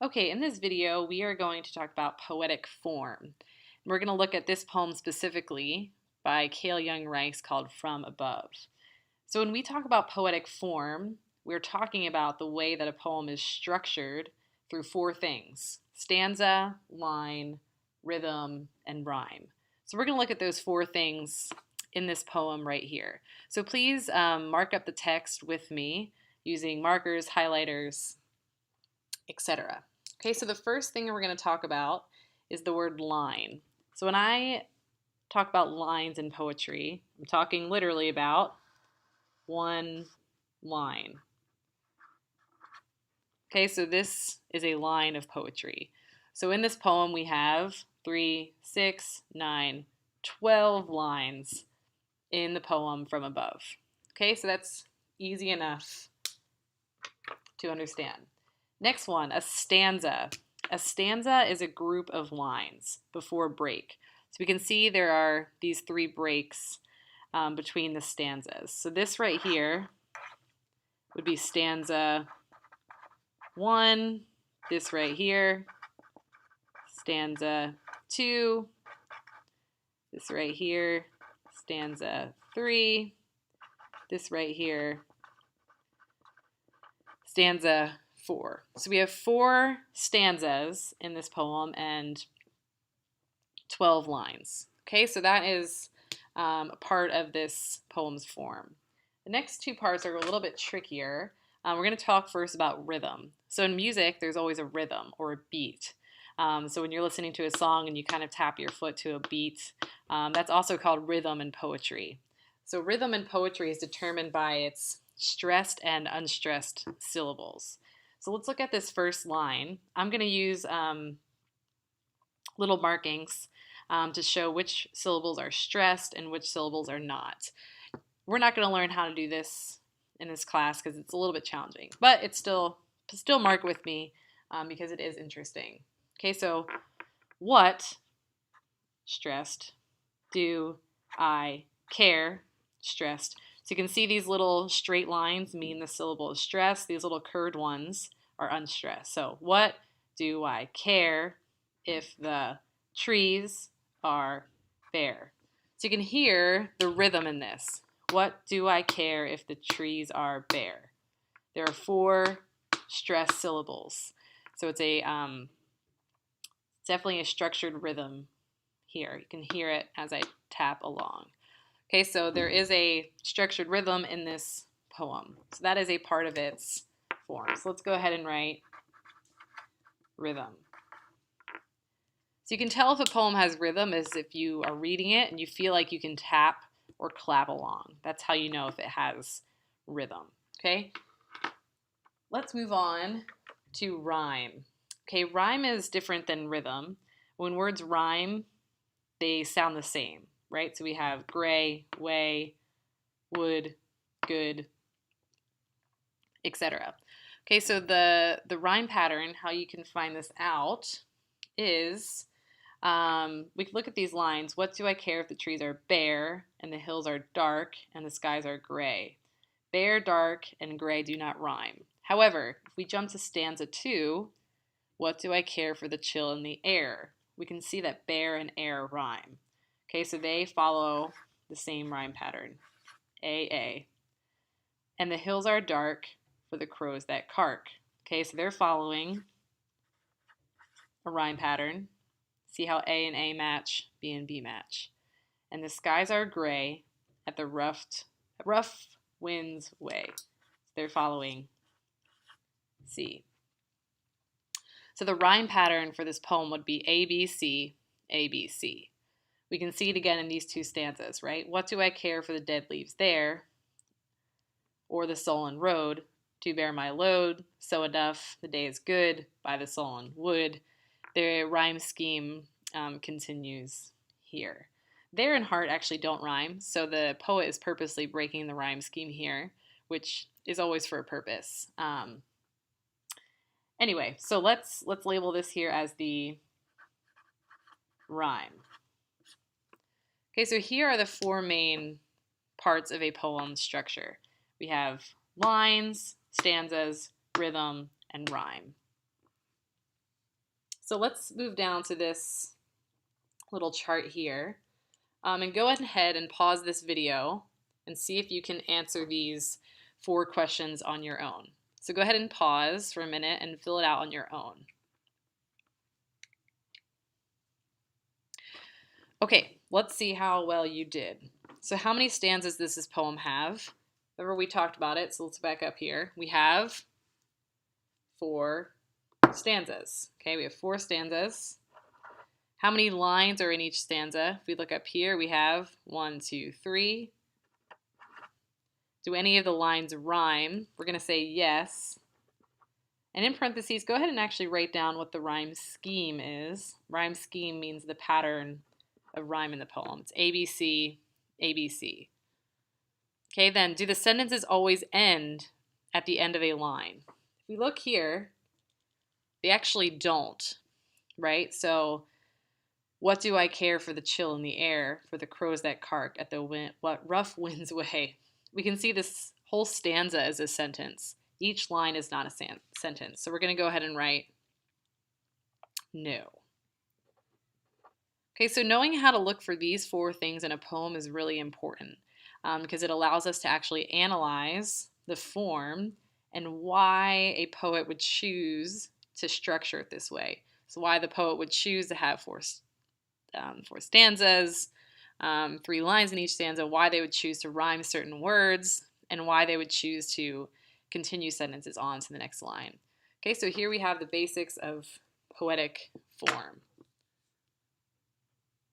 Okay, in this video, we are going to talk about poetic form. We're going to look at this poem specifically by Cale Young Rice called From Above. So when we talk about poetic form, we're talking about the way that a poem is structured through four things: stanza, line, rhythm, and rhyme. So we're going to look at those four things in this poem right here. So please mark up the text with me using markers, highlighters, etc. Okay, so the first thing we're going to talk about is the word line. So when I talk about lines in poetry, I'm talking literally about one line. Okay, so this is a line of poetry. So in this poem we have 3, 6, 9, 12 lines in the poem From Above. Okay, so that's easy enough to understand. Next one, a stanza. A stanza is a group of lines before a break. So we can see there are these three breaks between the stanzas. So this right here would be stanza 1, this right here, stanza 2, this right here, stanza 3, this right here, stanza 4. So we have 4 stanzas in this poem and 12 lines. Okay, so that is a part of this poem's form. The next two parts are a little bit trickier. We're going to talk first about rhythm. So in music, there's always a rhythm or a beat. So when you're listening to a song and you kind of tap your foot to a beat, that's also called rhythm in poetry. So rhythm in poetry is determined by its stressed and unstressed syllables. So let's look at this first line. I'm going to use little markings to show which syllables are stressed and which syllables are not. We're not going to learn how to do this in this class because it's a little bit challenging, but it's still mark with me because it is interesting. Okay, so what, stressed, do I care, stressed. So you can see these little straight lines mean the syllable is stressed. These little curved ones are unstressed. So what do I care if the trees are bare? So you can hear the rhythm in this. What do I care if the trees are bare? There are 4 stressed syllables. So it's a definitely a structured rhythm here. You can hear it as I tap along. Okay, so there is a structured rhythm in this poem. So that is a part of its form. So let's go ahead and write rhythm. So you can tell if a poem has rhythm is if you are reading it and you feel like you can tap or clap along. That's how you know if it has rhythm. Okay? Let's move on to rhyme. Okay, rhyme is different than rhythm. When words rhyme, they sound the same, right? So we have gray, way, would, good, etc. Okay, so the rhyme pattern, how you can find this out is we can look at these lines. What do I care if the trees are bare and the hills are dark and the skies are gray? Bare, dark, and gray do not rhyme. However, if we jump to stanza 2, what do I care for the chill in the air? We can see that bare and air rhyme. Okay, so they follow the same rhyme pattern, A. And the hills are dark for the crows that cark. Okay, so they're following a rhyme pattern. See how A and A match, B and B match. And the skies are gray at the rough wind's way. They're following C. So the rhyme pattern for this poem would be A, B, C, A, B, C. We can see it again in these 2 stanzas, right? What do I care for the dead leaves there? Or the sullen road to bear my load, so enough, the day is good, by the sullen wood. The rhyme scheme continues here. There and heart actually don't rhyme, so the poet is purposely breaking the rhyme scheme here, which is always for a purpose. Anyway, so let's label this here as the rhyme. Okay, so here are the 4 main parts of a poem structure. We have lines, stanzas, rhythm, and rhyme. So let's move down to this little chart here and go ahead and pause this video and see if you can answer these 4 questions on your own. So go ahead and pause for a minute and fill it out on your own. Okay, let's see how well you did. So how many stanzas does this poem have? Remember we talked about it, so let's back up here. We have 4 stanzas. Okay, we have 4 stanzas. How many lines are in each stanza? If we look up here, we have 1, 2, 3. Do any of the lines rhyme? We're going to say yes. And in parentheses, go ahead and actually write down what the rhyme scheme is. Rhyme scheme means the pattern of rhyme in the poem. It's ABC, ABC. Okay, then do the sentences always end at the end of a line? If we look here, they actually don't, right? So, what do I care for the chill in the air, for the crows that cark at the wind, what rough winds way? We can see this whole stanza as a sentence. Each line is not a sentence. So we're going to go ahead and write no. Okay, so knowing how to look for these 4 things in a poem is really important because it allows us to actually analyze the form and why a poet would choose to structure it this way. So why the poet would choose to have 4 stanzas, 3 lines in each stanza, why they would choose to rhyme certain words, and why they would choose to continue sentences on to the next line. Okay, so here we have the basics of poetic form.